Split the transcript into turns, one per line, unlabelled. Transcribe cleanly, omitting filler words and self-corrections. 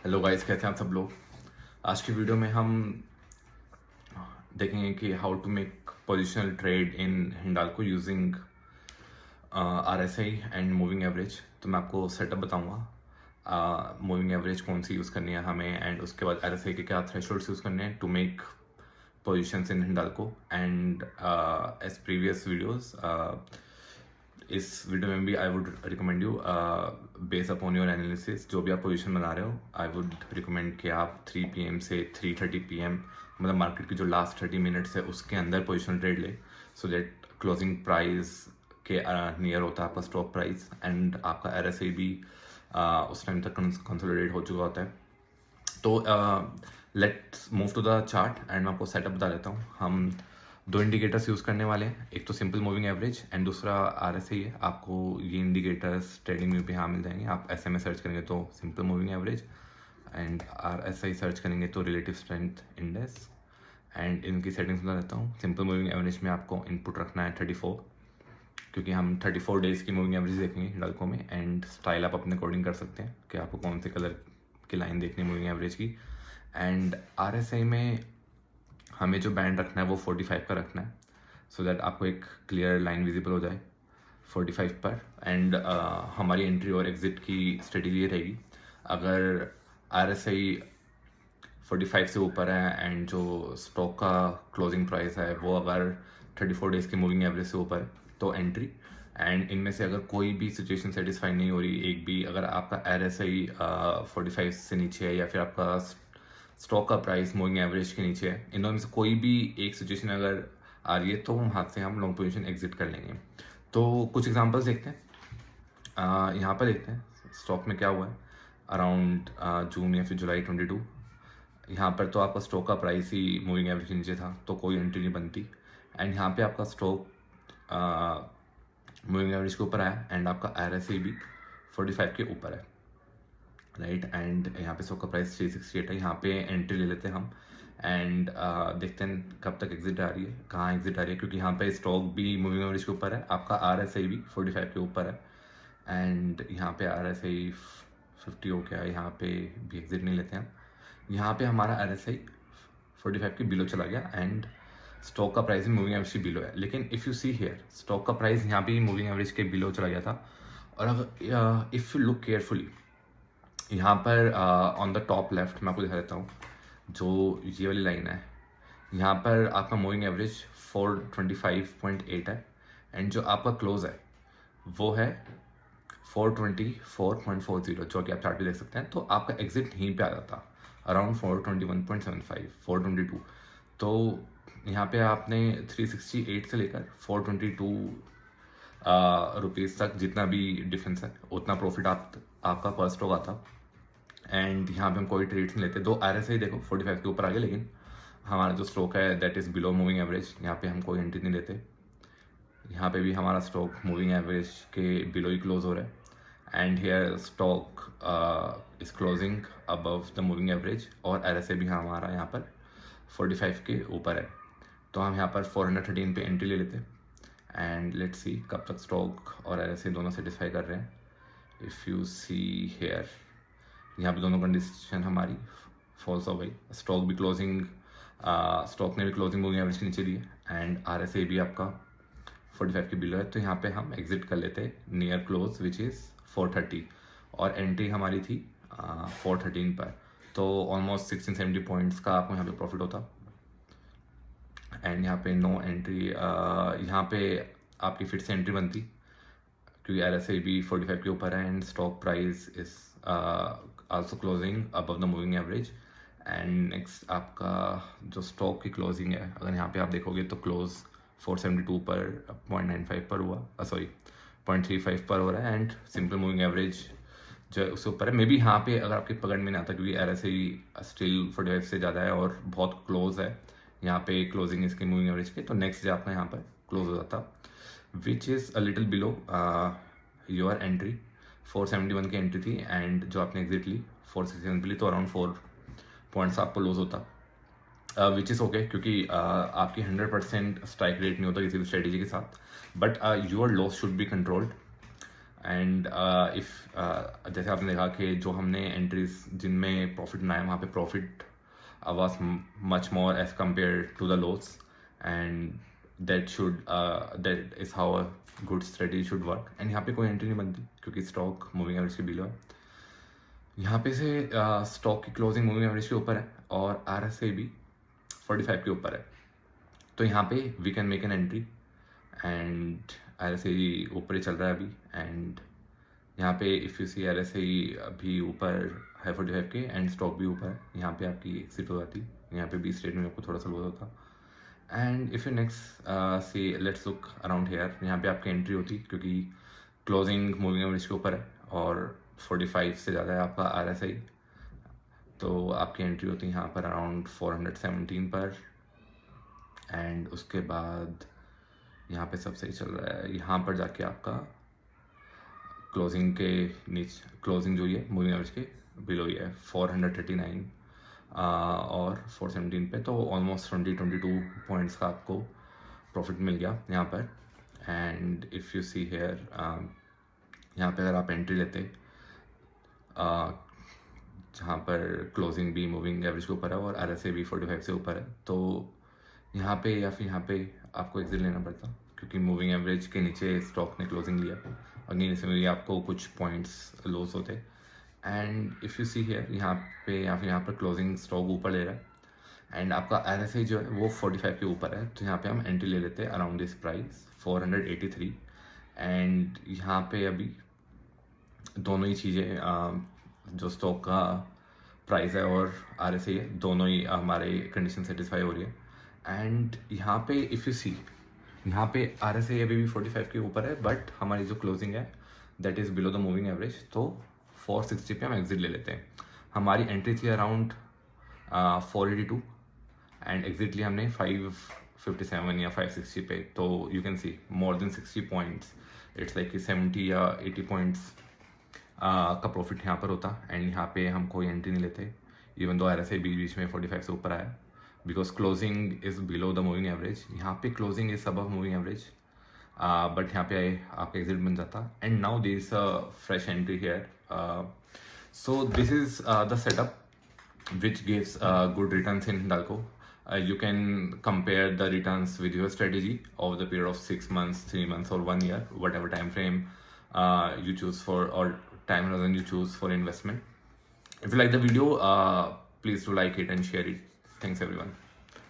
Hello guys, कैसे हैं आप सब लोग। आज की वीडियो में हम देखेंगे कि how to make positional trade in Hindalco using RSI and moving average. तो मैं आपको सेटअप बताऊंगा मूविंग एवरेज कौन सी यूज़ करनी है हमें, एंड उसके बाद RSI के क्या थ्रेशोल्ड्स यूज़ करने हैं to make positions in Hindalco. And as previous videos, इस वीडियो में भी I would recommend you base upon your analysis, जो भी आप पोजीशन बना रहे हो, आई वुड रिकमेंड कि आप 3 PM से 3:30 PM, मतलब मार्केट की जो लास्ट 30 मिनट्स है उसके अंदर पोजीशन ट्रेड ले, सो दैट क्लोजिंग प्राइस के नियर होता है आपका स्टॉक प्राइस, एंड आपका RSI भी उस टाइम तक कंसोलिडेट हो चुका होता है। तो let's move to the chart and मैं आपको सेटअप बता देता हूँ। हम दो इंडिकेटर्स यूज़ करने वाले हैं, एक तो सिंपल मूविंग एवरेज एंड दूसरा RSI है। आपको ये इंडिकेटर्स ट्रेडिंग व्यू पे यहाँ मिल जाएंगे। आप SMA सर्च करेंगे तो simple moving average, and RSI search करेंगे तो रिलेटिव स्ट्रेंथ इंडेक्स। एंड इनकी सेटिंग्स बता देता हूँ। सिंपल मूविंग एवरेज में आपको इनपुट रखना है 34, क्योंकि हम 34 डेज़ की मूविंग एवरेज देखेंगे हिंडाल्को में, एंड स्टाइल आप अपने अकॉर्डिंग कर सकते हैं कि आपको कौन से कलर की लाइन देखनी है मूविंग एवरेज की। एंड RSI में हमें जो बैंड रखना है वो 45 का रखना है, सो दैट आपको एक क्लियर लाइन विजिबल हो जाए 45 पर। एंड हमारी एंट्री और एग्जिट की स्ट्रेटेजी ये रहेगी, अगर RSI 45 से ऊपर है एंड जो स्टॉक का क्लोजिंग प्राइस है वो अगर 34 डेज़ की मूविंग एवरेज से ऊपर, तो एंट्री। एंड इनमें से अगर कोई भी सिचुएशन सेटिस्फाई नहीं हो रही, एक भी अगर आपका RSI 45 से नीचे है या फिर आपका स्टॉक का प्राइस मूविंग एवरेज के नीचे है, इन दोनों में से कोई भी एक सिचुएशन अगर आ रही है, तो वहाँ से हम लॉन्ग पोजीशन एग्जिट कर लेंगे। तो कुछ एग्जांपल्स देखते हैं। यहाँ पर देखते हैं स्टॉक में क्या हुआ है अराउंड जून या फिर जुलाई 22। यहाँ पर तो आपका स्टॉक का प्राइस ही मूविंग एवरेज के नीचे था, तो कोई एंट्री नहीं बनती। एंड यहाँ पे आपका स्टॉक मूविंग एवरेज के ऊपर आया एंड आपका RSI भी 45 के ऊपर है, राइट। एंड यहाँ पे स्टॉक का प्राइस 368 है। यहाँ पे एंट्री ले लेते हैं हम, एंड देखते हैं कब तक एग्जिट आ रही है, कहाँ एग्जिट आ रही है, क्योंकि यहाँ पे स्टॉक भी मूविंग एवरेज के ऊपर है, आपका RSI भी 45 के ऊपर है। एंड यहाँ पे RSI 50 हो गया, यहाँ पे भी एग्जिट नहीं लेते हैं। यहाँ पे हमारा RSI 45 के बिलो चला गया एंड स्टॉक का प्राइस भी मूविंग एवरेज के बिलो है। लेकिन if you see here, stock का प्राइस यहाँ पे मूविंग एवरेज के बिलो चला गया था। और अगर इफ़ यू लुक केयरफुली, यहाँ पर ऑन द टॉप लेफ्ट मैं आपको दिखा देता हूँ, जो ये वाली लाइन है, यहाँ पर आपका मूविंग एवरेज 425.8 है, एंड जो आपका क्लोज है वो है 424.40, जो कि आप चार्ट पे देख सकते हैं। तो आपका एग्जिट यहीं पे आ जाता अराउंड 421.75, 422। तो यहाँ पे आपने 368 से लेकर 422 रुपीज़ तक जितना भी डिफरेंस है उतना प्रॉफिट आपका पर स्टॉक आता। एंड यहाँ पे हम कोई ट्रेड्स नहीं लेते। दो RSI देखो 45 के ऊपर आ गया, लेकिन हमारा जो स्टॉक है that is below moving average, यहाँ पे हम कोई एंट्री नहीं लेते। यहाँ पे भी हमारा स्टॉक मूविंग एवरेज के बिलो ही क्लोज हो रहा है, and here stock is closing above the moving average, और RSI भी हमारा यहाँ पर 45 के ऊपर है। तो हम यहाँ पर 413 पे एंट्री ले लेते हैं, एंड लेट्स सी कब तक स्टॉक और RSI दोनों सेटिस्फाई कर रहे हैं। इफ़ यू सी हेयर, यहाँ पे दोनों कंडीशन हमारी फॉल्स हो गई। स्टॉक भी क्लोजिंग, स्टॉक ने भी क्लोजिंग मूविंग एवरेज के नीचे दी है, एंड RSI भी आपका 45 के बिलो है। तो यहाँ पे हम एग्जिट कर लेते हैं नियर क्लोज विच इज़ 430, और एंट्री हमारी थी 413 पर। तो ऑलमोस्ट 1670 पॉइंट्स का आपको यहाँ पे प्रॉफिट होता। एंड यहाँ पे नो एंट्री, यहाँ पे आपकी फिर से एंट्री बनती, क्योंकि RSI भी 45 के ऊपर है and stock price is also closing above the moving average. And next आपका जो स्टॉक की क्लोजिंग है, अगर यहाँ पे आप देखोगे तो क्लोज 472 पर 0.95 पर हुआ, सॉरी 0.35 पर हो रहा है, एंड सिंपल मूविंग एवरेज जो है उसके ऊपर है। मे बी यहाँ पे अगर आपकी पकड़ में नहीं आता, क्योंकि RSI स्टिल 45 से ज़्यादा है और बहुत क्लोज है यहाँ पे क्लोजिंग इसकी मूविंग एवरेज के, तो नेक्स्ट डे आपका यहाँ पर क्लोज हो जाता, which is a little below your entry. 471 की एंट्री थी, एंड जो आपने एग्जिट ली 467 पे ली, तो अराउंड 4 पॉइंट्स आपको लॉस होता, विच इज़ ओके, क्योंकि आपकी 100% स्ट्राइक रेट नहीं होता किसी भी स्ट्रेटेजी के साथ, but your loss should be controlled. And if जैसे आपने देखा कि जो हमने एंट्रीज जिनमें प्रॉफिट ना है वहाँ पे profit was much more as compared to the lows, and that is how a good strategy should work. And यहाँ पे कोई एंट्री नहीं बनती क्योंकि स्टॉक मूविंग एवरेज के बिलो है. यहाँ पे से स्टॉक की क्लोजिंग मूविंग एवरेज के ऊपर है और RSI भी 45 के ऊपर है. तो यहाँ पे we can make an entry and RSI ऊपर ही चल रहा है अभी. एंड यहाँ पे इफ़ यू सी RSI भी ऊपर है 45 के एंड स्टॉक भी ऊपर है. यहाँ पे आपकी एग्जिट हो जाती. यहाँ पे 20 रेट में आपको थोड़ा सा लॉस होता. And if you next see let's look around hair, यहाँ पे आपकी एंट्री होती क्योंकि क्लोजिंग मूविंग एवरेज के ऊपर है और 45 से ज़्यादा है आपका RSI. तो आपकी एंट्री होती है यहाँ पर अराउंड 417 पर. एंड उसके बाद यहाँ पे सब सही चल रहा है. यहाँ पर जाके आपका क्लोजिंग के नीचे क्लोजिंग जो है मूविंग एवरेज के बिलो ही है 439 और 417 पे. तो ऑलमोस्ट 22 पॉइंट्स का आपको प्रॉफिट मिल गया यहाँ पर. And if you see here यहाँ पे अगर आप एंट्री लेते जहाँ पर क्लोजिंग भी मूविंग एवरेज के ऊपर है और RSI भी 45 से ऊपर है, तो यहाँ पे या फिर यहाँ पे आपको एग्जिट लेना पड़ता क्योंकि मूविंग एवरेज के नीचे स्टॉक ने क्लोजिंग लिया. अगेन इसमें भी आपको कुछ पॉइंट्स लॉस होते. And if you see here यहाँ पे या फिर यहाँ पर क्लोजिंग स्टॉक ऊपर ले रहा है एंड आपका RSI जो है वो 45 के ऊपर है. तो यहाँ पे हम एंट्री ले लेते हैं अराउंड दिस प्राइस 483. एंड यहाँ पे अभी दोनों ही चीज़ें जो स्टॉक का प्राइस है और RSI है दोनों ही हमारे कंडीशन सेटिस्फाई हो रही है. एंड यहाँ पे इफ़ यू सी यहाँ पे RSI अभी भी 45 के ऊपर है बट हमारी जो क्लोजिंग है that is below the moving average. तो 460 पे हम एग्जिट ले लेते हैं. हमारी एंट्री थी अराउंड 482 एंड एग्जिट लिया हमने 557 या 560 पे. तो you can see more than 60 points. It's like 70 या 80 पॉइंट्स का प्रॉफिट यहाँ पर होता. एंड यहाँ पे हम कोई एंट्री नहीं लेते इवन दो RSI बीच में 45 से ऊपर आया because closing is below the moving average. यहाँ पे closing is above moving average but यहाँ पे आपका एग्जिट बन जाता. And now there is a fresh entry here. So this is the setup which gives good returns in Hindalco. You can compare the returns with your strategy over the period of 6 months, 3 months or 1 year, whatever time frame you choose for or time horizon you choose for investment. If you like the video, please do like it and share it. Thanks everyone.